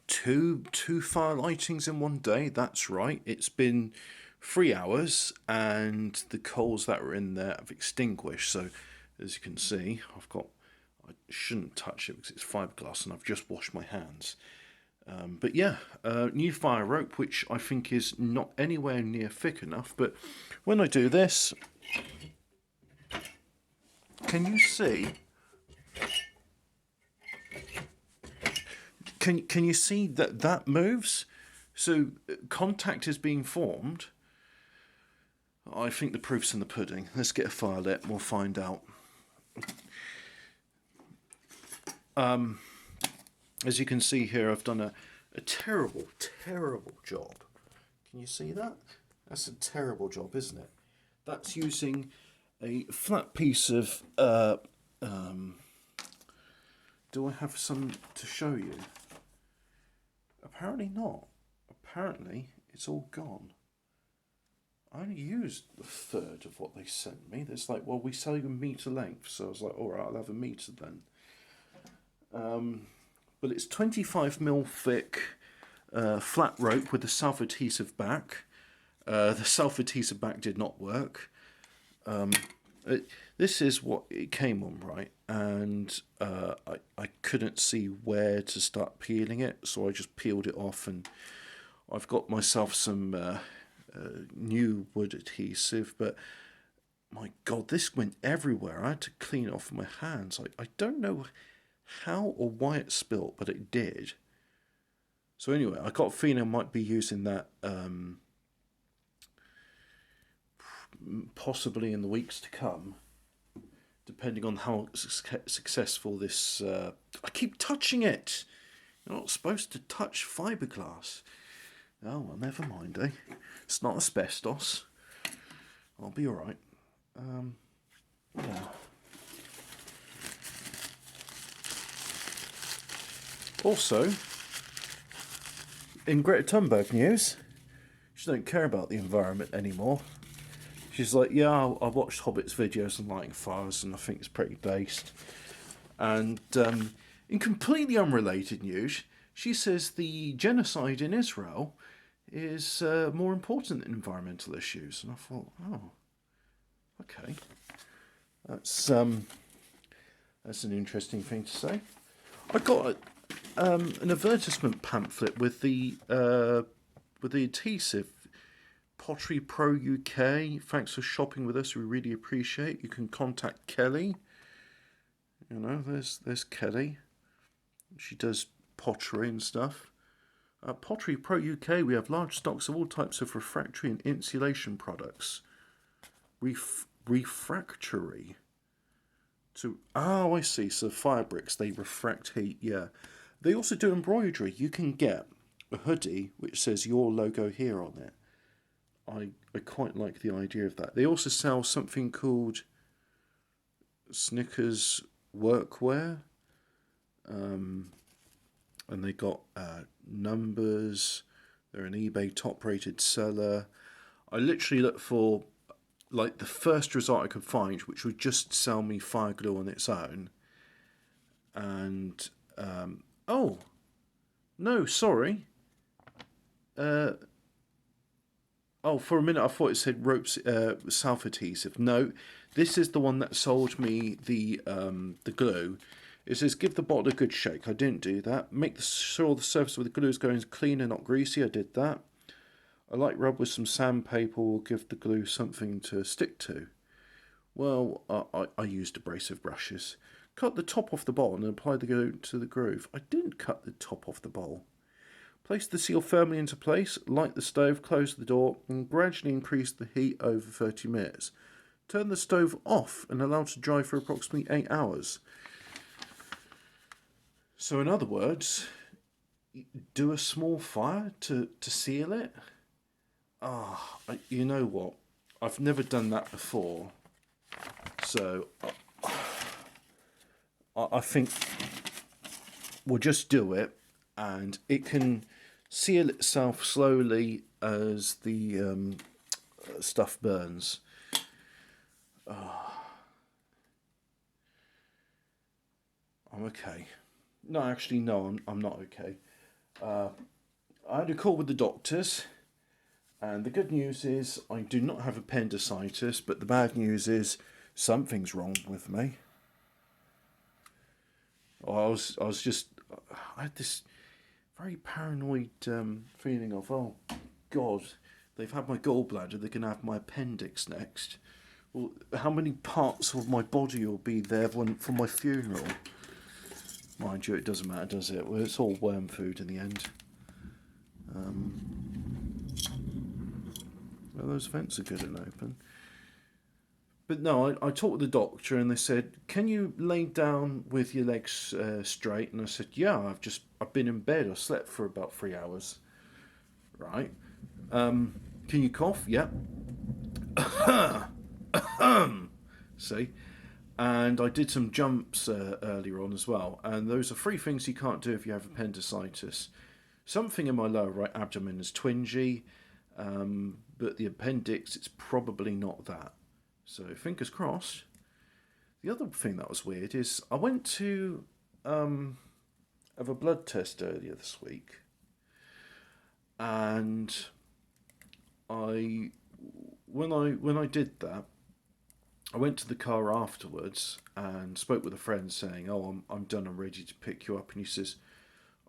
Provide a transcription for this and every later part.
Two fire lightings in one day. That's right. It's been 3 hours, and the coals that were in there have extinguished. So, as you can see, I shouldn't touch it because it's fiberglass, and I've just washed my hands. But yeah, new fire rope, which I think is not anywhere near thick enough. But when I do this, can you see? Can you see that moves? So contact is being formed. I think the proof's in the pudding. Let's get a fire lit and we'll find out. As you can see here, I've done a terrible, terrible job. Can you see that? That's a terrible job, isn't it? That's using a flat piece of... do I have some to show you? Apparently not. Apparently it's all gone. I only used a third of what they sent me. It's like, well, we sell you a metre length. So I was like, all right, I'll have a metre then. But it's 25mm thick flat rope with a self-adhesive back. The self-adhesive back did not work. This is what it came on, right? And I couldn't see where to start peeling it, so I just peeled it off, and I've got myself some new wood adhesive, but my God, this went everywhere. I had to clean it off with my hands. I don't know how or why it spilt, but it did. So anyway, I got a feeling I might be using that possibly in the weeks to come, depending on how successful this... I keep touching it! You're not supposed to touch fiberglass. Oh, well, never mind, eh? It's not asbestos. I'll be alright. Yeah. Also, in Greta Thunberg news, she don't care about the environment anymore. She's like, yeah, I watched Hobbit's videos on lighting fires, and I think it's pretty based. And in completely unrelated news, she says the genocide in Israel is more important than environmental issues. And I thought, oh, okay, that's an interesting thing to say. I got an advertisement pamphlet with the adhesive. Pottery Pro UK, thanks for shopping with us. We really appreciate. You can contact Kelly. You know, there's Kelly. She does pottery and stuff. Pottery Pro UK, we have large stocks of all types of refractory and insulation products. Refractory. I see. So fire bricks, they refract heat. Yeah. They also do embroidery. You can get a hoodie which says your logo here on it. I quite like the idea of that. They also sell something called Snickers workwear. And they got numbers. They're an eBay top-rated seller. I literally looked for like the first result I could find, which would just sell me fire glue on its own. And oh no, sorry. Oh, for a minute I thought it said ropes self-adhesive. No, this is the one that sold me the glue. It says give the bottle a good shake. I didn't do that. Make sure the surface of the glue is going clean and not greasy. I did that. I like rub with some sandpaper or give the glue something to stick to. Well, I used abrasive brushes. Cut the top off the bottle and apply the glue to the groove. I didn't cut the top off the bowl. Place the seal firmly into place, light the stove, close the door, and gradually increase the heat over 30 minutes. Turn the stove off and allow it to dry for approximately 8 hours. So in other words, do a small fire to seal it. You know what? I've never done that before. So I think we'll just do it, and it can seal itself slowly as the stuff burns. I'm okay. No, actually, no, I'm not okay. I had a call with the doctors, and the good news is I do not have appendicitis, but the bad news is something's wrong with me. I had this very paranoid feeling of, oh God, they've had my gallbladder, they're going to have my appendix next. Well, how many parts of my body will be there for my funeral? Mind you, it doesn't matter, does it? Well, it's all worm food in the end. Well, those vents are good and open. But no, I talked to the doctor and they said, can you lay down with your legs straight? And I said, yeah, I've been in bed. I slept for about 3 hours. Right. Can you cough? Yeah. See? And I did some jumps earlier on as well. And those are 3 things you can't do if you have appendicitis. Something in my lower right abdomen is twingy, but the appendix, it's probably not that. So fingers crossed. The other thing that was weird is I went to have a blood test earlier this week, and when I did that, I went to the car afterwards and spoke with a friend saying, "Oh, I'm done. I'm ready to pick you up." And he says,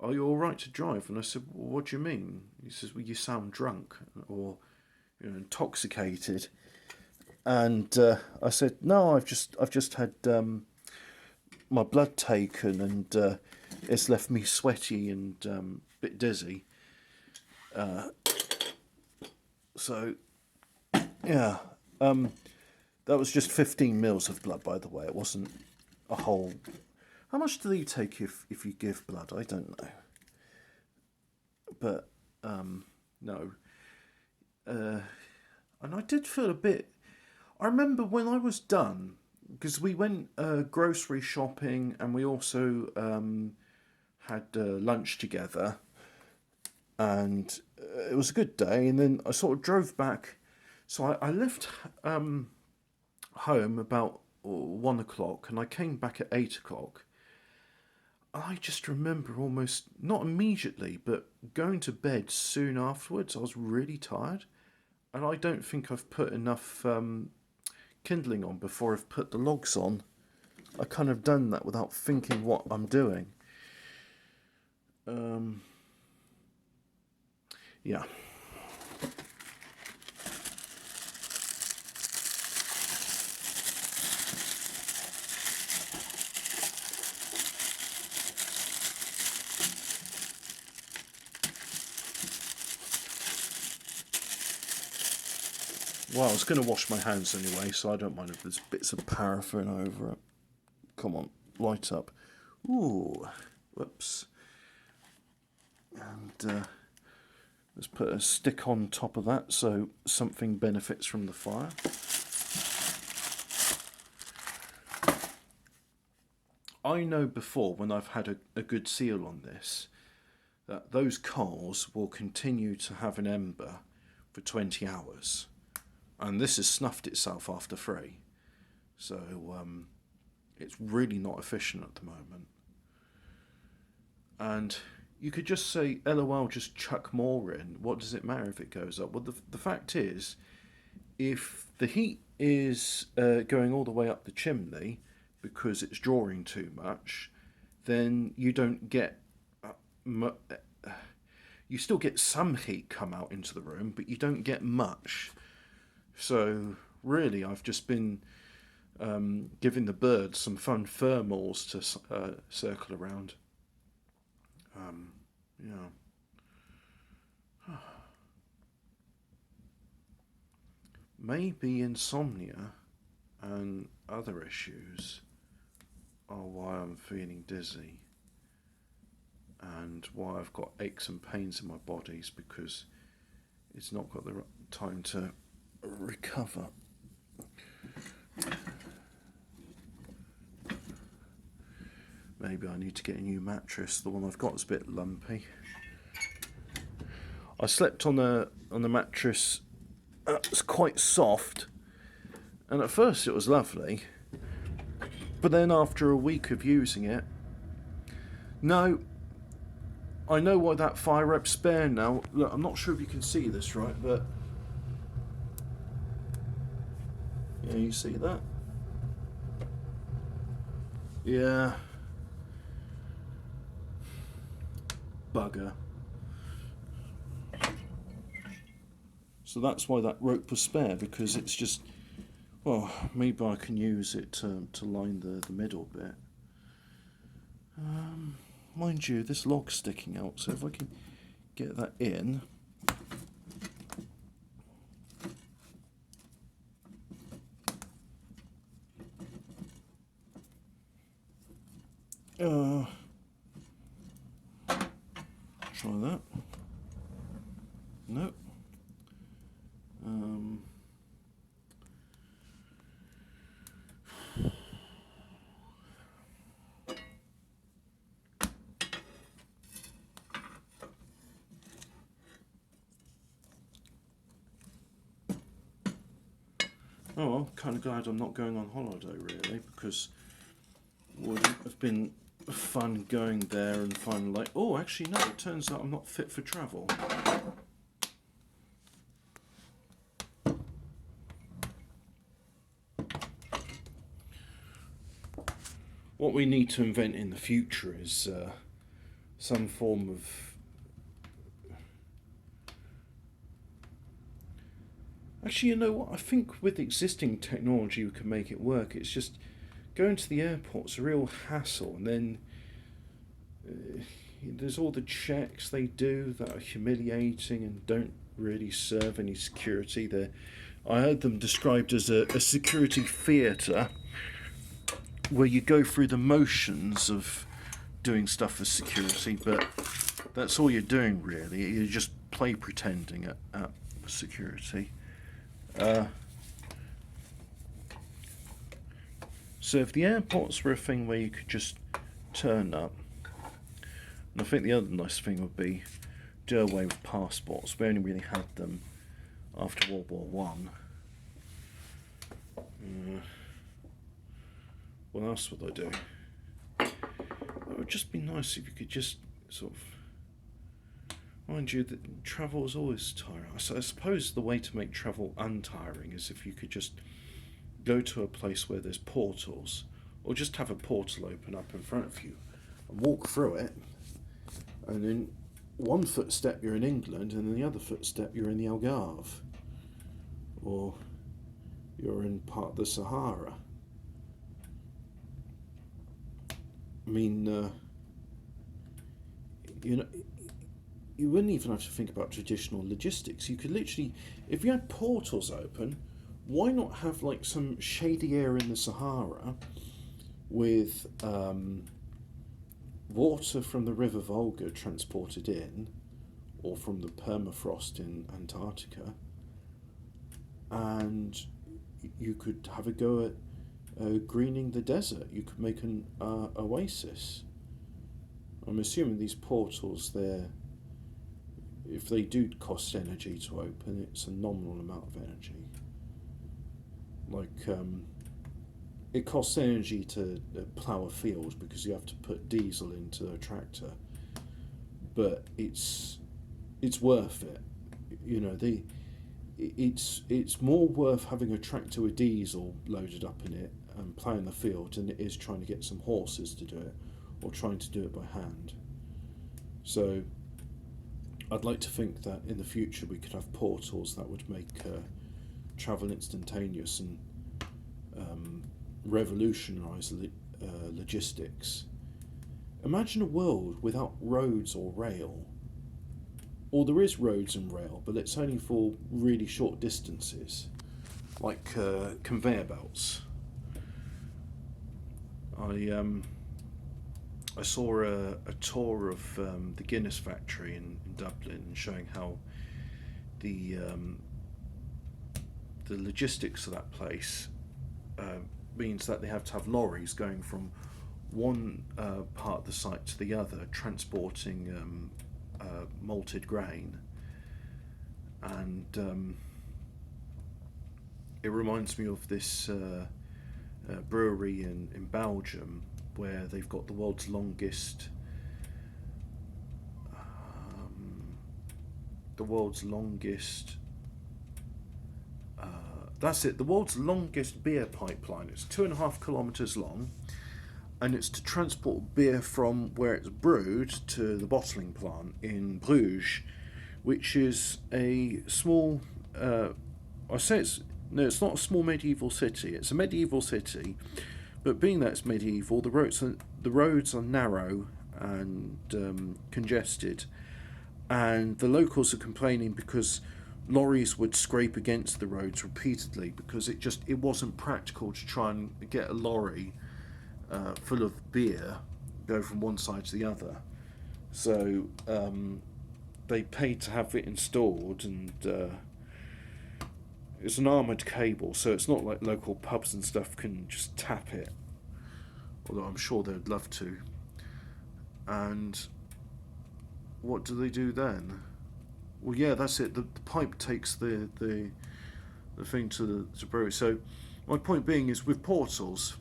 "Are you all right to drive?" And I said, "Well, what do you mean?" He says, "Well, you sound drunk or intoxicated." And I said, "No, I've just had my blood taken, and it's left me sweaty and a bit dizzy." So, yeah, that was just 15 mils of blood, by the way. It wasn't a whole. How much do they take if you give blood? I don't know. But no, and I did feel a bit. I remember when I was done, because we went grocery shopping and we also had lunch together, and it was a good day. And then I sort of drove back, so I left home about 1 o'clock, and I came back at 8 o'clock. I just remember almost not immediately, but going to bed soon afterwards. I was really tired, and I don't think I've put enough kindling on before I've put the logs on. I kind of done that without thinking what I'm doing. Yeah. Well, I was going to wash my hands anyway, so I don't mind if there's bits of paraffin over it. Come on, light up. Ooh, whoops. And let's put a stick on top of that so something benefits from the fire. I know before, when I've had a good seal on this, that those coals will continue to have an ember for 20 hours. And this has snuffed itself after 3. So it's really not efficient at the moment. And you could just say, LOL, just chuck more in. What does it matter if it goes up? Well, the fact is, if the heat is going all the way up the chimney because it's drawing too much, then you don't get... you still get some heat come out into the room, but you don't get much. So really, I've just been giving the birds some fun thermals to circle around. Yeah. Maybe insomnia and other issues are why I'm feeling dizzy and why I've got aches and pains in my bodies, because it's not got the time to recover. Maybe I need to get a new mattress. The one I've got is a bit lumpy. I slept on a mattress that's quite soft, and at first it was lovely, but then after a week of using it, no, I know why that fire rep's spare now. Look, I'm not sure if you can see this right, but yeah, you see that? Yeah. Bugger. So that's why that rope was spare, because it's just, well, maybe I can use it to line the middle bit. Mind you, this log's sticking out, so if I can get that in. Try that. Nope. Oh, well, kind of glad I'm not going on holiday, really, because it would have been fun going there and finding like, oh, actually, no, it turns out I'm not fit for travel. What we need to invent in the future is some form of actually, you know what? I think with existing technology we can make it work. It's just going to the airport's a real hassle, and then there's all the checks they do that are humiliating and don't really serve any security. I heard them described as a security theatre where you go through the motions of doing stuff for security, but that's all you're doing really. You're just play pretending at security. So if the airports were a thing where you could just turn up, and I think the other nice thing would be do away with passports. We only really had them after World War One. What else would I do? It would just be nice if you could just sort of. Mind you, that travel is always tiring. I suppose the way to make travel untiring is if you could just go to a place where there's portals, or just have a portal open up in front of you and walk through it, and in one footstep you're in England, and in the other footstep you're in the Algarve, or you're in part of the Sahara. I mean, you know, you wouldn't even have to think about traditional logistics. You could literally, if you had portals open, why not have like some shady area in the Sahara with water from the River Volga transported in, or from the permafrost in Antarctica, and you could have a go at greening the desert. You could make an oasis. I'm assuming these portals there, if they do cost energy to open, it's a nominal amount of energy. Like, it costs energy to plough a field because you have to put diesel into a tractor, but it's worth it. You know, it's more worth having a tractor with diesel loaded up in it and ploughing the field than it is trying to get some horses to do it, or trying to do it by hand. So I'd like to think that in the future we could have portals that would make travel instantaneous and revolutionise logistics. Imagine a world without roads or rail. Or there is roads and rail, but it's only for really short distances, like conveyor belts. I saw a tour of the Guinness factory in Dublin, showing how the logistics of that place means that they have to have lorries going from one part of the site to the other, transporting malted grain, and it reminds me of this brewery in Belgium, where they've got the world's longest the world's longest. That's it. The world's longest beer pipeline. It's 2.5 kilometers long, and it's to transport beer from where it's brewed to the bottling plant in Bruges, which is a small. I say it's no, it's not a small medieval city. It's a medieval city, but being that it's medieval, the roads are narrow and congested, and the locals are complaining because lorries would scrape against the roads repeatedly because it wasn't practical to try and get a lorry full of beer go from one side to the other. So they paid to have it installed, and it's an armoured cable, so it's not like local pubs and stuff can just tap it, although I'm sure they'd love to. And what do they do then? Well, yeah, that's it. The pipe takes the thing to the brewery. So my point being is, with portals,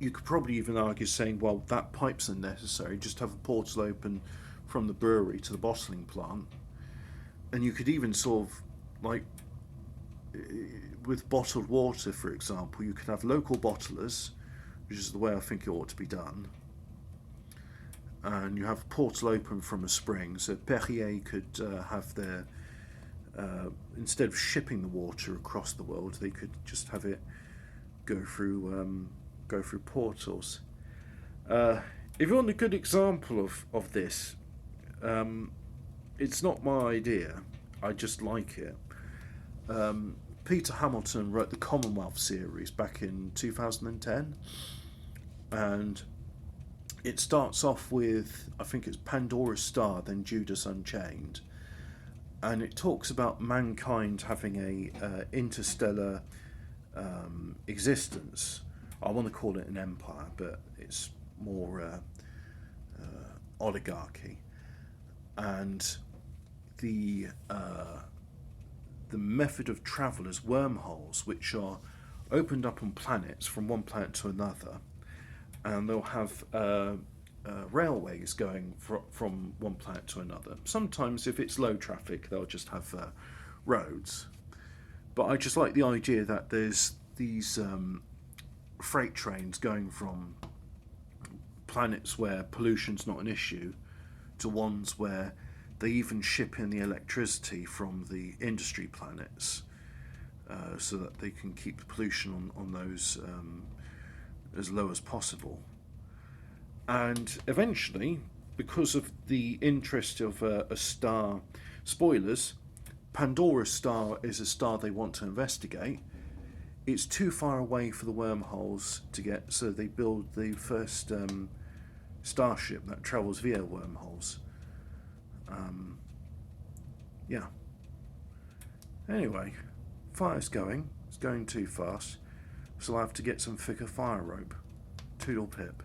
you could probably even argue saying, well, that pipe's unnecessary. Just have a portal open from the brewery to the bottling plant, and you could even sort of like with bottled water, for example, you could have local bottlers, which is the way I think it ought to be done. And you have a portal open from a spring, so Perrier could have their instead of shipping the water across the world, they could just have it go through portals. If you want a good example of this, it's not my idea. I just like it. Peter Hamilton wrote the Commonwealth series back in 2010, and it starts off with, I think it's Pandora's Star, then Judas Unchained, and it talks about mankind having a interstellar existence. I want to call it an empire, but it's more oligarchy, and the method of travel is wormholes, which are opened up on planets from one planet to another, and they'll have railways going from one planet to another. Sometimes, if it's low traffic, they'll just have roads. But I just like the idea that there's these freight trains going from planets where pollution's not an issue to ones where they even ship in the electricity from the industry planets, so that they can keep the pollution on those as low as possible. And eventually, because of the interest of a star, spoilers, Pandora's star is a star they want to investigate. It's too far away for the wormholes to get, so they build the first starship that travels via wormholes. Yeah. Anyway, fire's going. It's going too fast, so I'll have to get some thicker fire rope. Toodle pip.